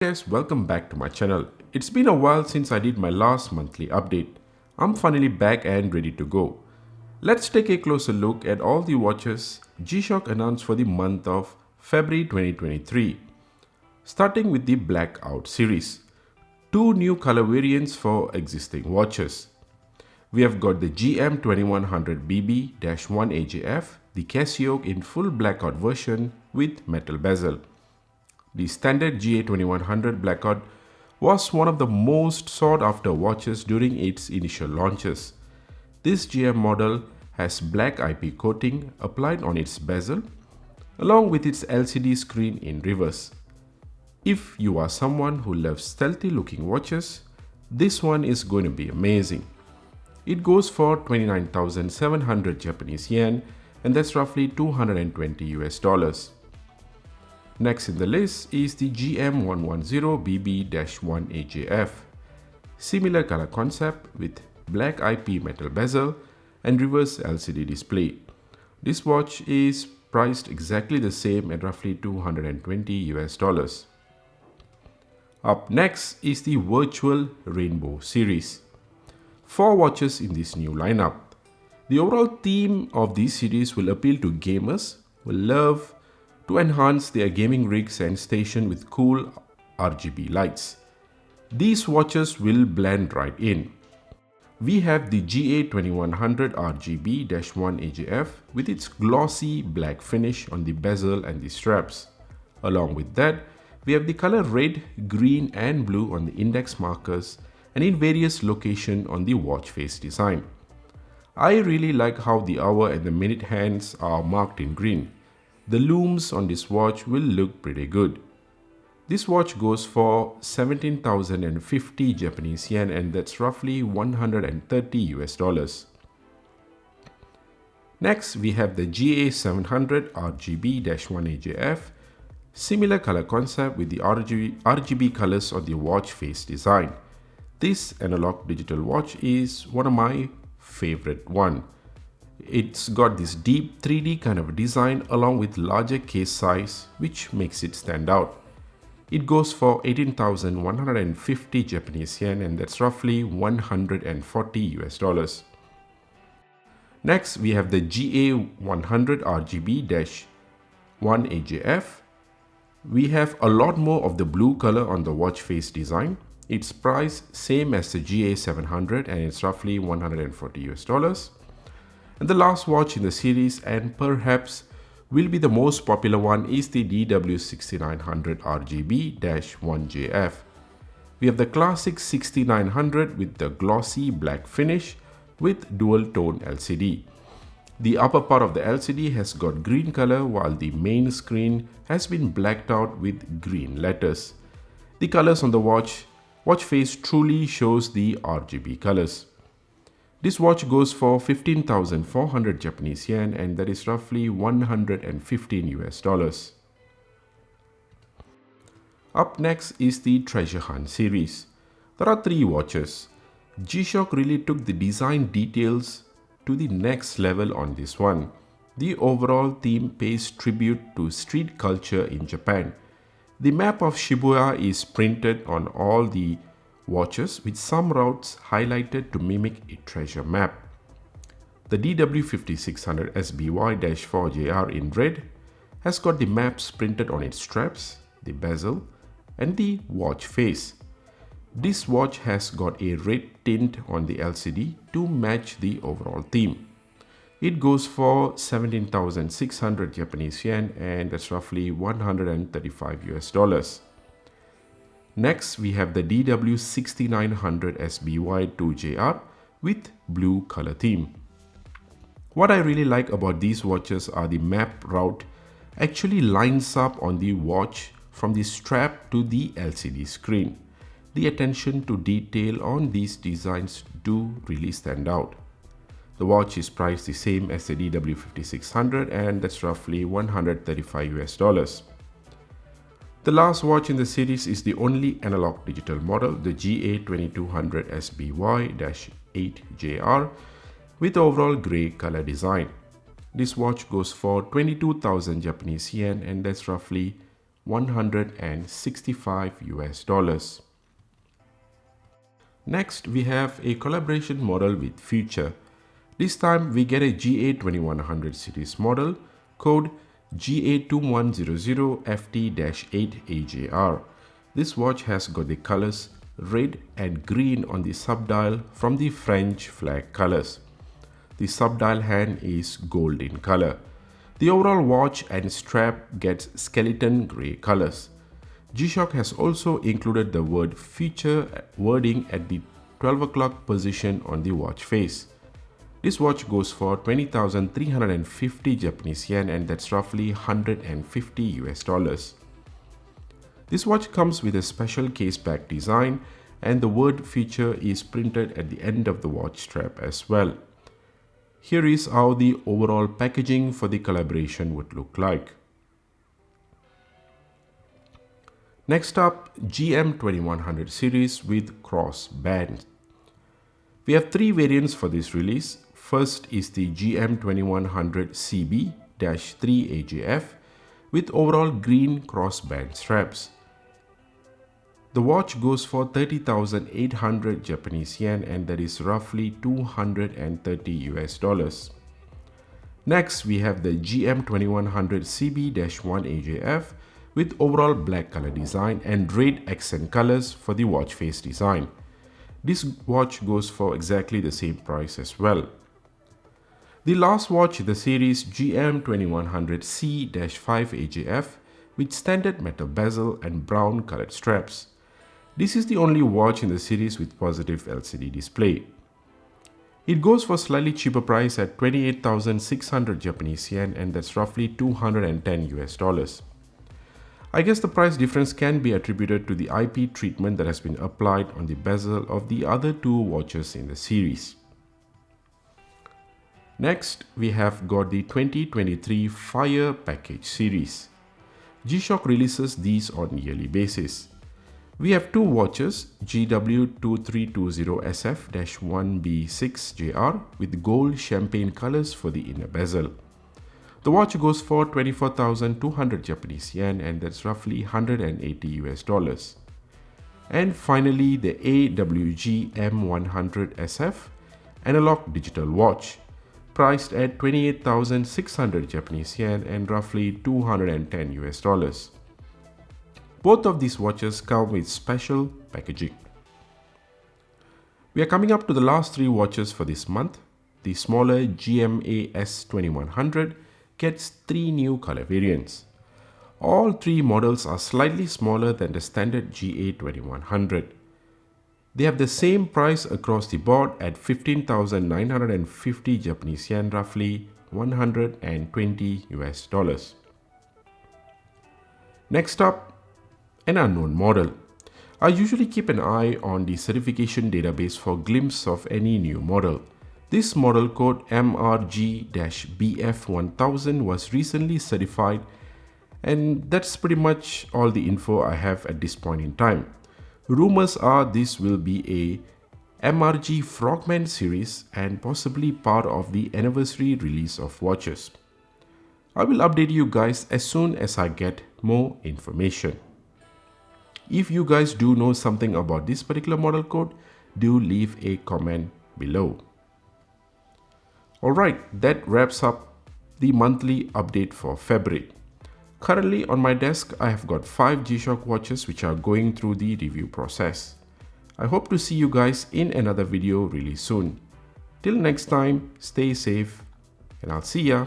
Guys, welcome back to my channel. It's been a while since I did my last monthly update. I'm finally back and ready to go. Let's take a closer look at all the watches G-Shock announced for the month of February 2023. Starting with the Blackout series. Two new color variants for existing watches. We have got the GM-2100BB-1AJF, the Casio in full blackout version with metal bezel. The standard GA-2100 Blackout was one of the most sought after watches during its initial launches. This GM model has black IP coating applied on its bezel along with its LCD screen in reverse. If you are someone who loves stealthy looking watches, this one is going to be amazing. It goes for 29,700 Japanese yen, and that's roughly $220 US. Next in the list is the GM-110BB-1AJF. Similar color concept with black IP metal bezel and reverse LCD display. This watch is priced exactly the same at roughly $220 US. Up next is the Virtual Rainbow series. 4 watches in this new lineup. The overall theme of this series will appeal to gamers who love to enhance their gaming rigs and station with cool RGB lights. These watches will blend right in. We have the GA-2100 RGB-1AJF with its glossy black finish on the bezel and the straps. Along with that, we have the color red, green and blue on the index markers and in various locations on the watch face design. I really like how the hour and the minute hands are marked in green. The looms on this watch will look pretty good. This watch goes for 17,050 Japanese yen, and that's roughly $130 US. Next, we have the GA700 RGB-1AJF. Similar color concept with the RGB colors on the watch face design. This analog digital watch is one of my favorite one. It's got this deep 3D kind of design along with larger case size, which makes it stand out. It goes for 18,150 Japanese yen, and that's roughly $140 US. Next, we have the GA100 RGB-1AJF. We have a lot more of the blue color on the watch face design. Its price same as the GA700, and it's roughly $140 US. And the last watch in the series, and perhaps will be the most popular one, is the GW-2320 RGB-1JF. We have the classic 6900 with the glossy black finish with dual tone LCD. The upper part of the LCD has got green color while the main screen has been blacked out with green letters. The colors on the watch face truly shows the RGB colors. This watch goes for 15,400 Japanese yen, and that is roughly $115 US. Up next is the Treasure Hunt series. There are 3 watches. G-Shock really took the design details to the next level on this one. The overall theme pays tribute to street culture in Japan. The map of Shibuya is printed on all the watches with some routes highlighted to mimic a treasure map. The GW-2600 SBY-4JR in red has got the maps printed on its straps, the bezel and the watch face. This watch has got a red tint on the LCD to match the overall theme. It goes for 17,600 Japanese yen, and that's roughly $135 US. Next, we have the GW-6900 SBY-2JR with blue color theme. What I really like about these watches are the map route actually lines up on the watch from the strap to the LCD screen. The attention to detail on these designs do really stand out. The watch is priced the same as the GW-5600, and that's roughly $135 US. The last watch in the series is the only analog digital model, the GA-2200 SBY-8JR with overall grey color design. This watch goes for 22,000 Japanese yen, and that's roughly $165. Next, we have a collaboration model with FUTUR. This time we get a GA-2100 series model code GA-2100FT-8AJR. This watch has got the colors red and green on the subdial from the French flag colors. The subdial hand is gold in color. The overall watch and strap gets skeleton grey colors. G-Shock has also included the word FUTUR wording at the 12 o'clock position on the watch face. This watch goes for 20,350 Japanese yen, and that's roughly $150. This watch comes with a special case back design, and the word FUTUR is printed at the end of the watch strap as well. Here is how the overall packaging for the collaboration would look like. Next up, GM2100 series with cross band. We have three variants for this release. First is the GM2100CB-3AJF with overall green crossband straps. The watch goes for 30,800 Japanese yen, and that is roughly $230. Next, we have the GM2100CB-1AJF with overall black color design and red accent colors for the watch face design. This watch goes for exactly the same price as well. The last watch in the series, GM2100C-5AJF with standard metal bezel and brown colored straps. This is the only watch in the series with positive LCD display. It goes for slightly cheaper price at 28,600 Japanese yen, and that's roughly $210. I guess the price difference can be attributed to the IP treatment that has been applied on the bezel of the other two watches in the series. Next, we have got the 2023 FIRE package series. G-Shock releases these on a yearly basis. We have two watches, GW-2320SF-1B6JR with gold champagne colors for the inner bezel. The watch goes for 24,200 Japanese yen, and that's roughly $180. And finally, the AWG-M100SF analog digital watch, priced at 28,600 Japanese yen and roughly $210. Both of these watches come with special packaging. We are coming up to the last three watches for this month. The smaller GMA S2100 gets three new color variants. All three models are slightly smaller than the standard GA2100. They have the same price across the board at 15,950 Japanese yen, roughly $120. Next up, an unknown model. I usually keep an eye on the certification database for a glimpse of any new model. This model code MRG-BF1000 was recently certified, and that's pretty much all the info I have at this point in time. Rumors are this will be a MRG Frogman series and possibly part of the anniversary release of watches. I will update you guys as soon as I get more information. If you guys do know something about this particular model code, do leave a comment below. Alright, that wraps up the monthly update for February. Currently on my desk, I have got 5 G-Shock watches which are going through the review process. I hope to see you guys in another video really soon. Till next time, stay safe and I'll see ya.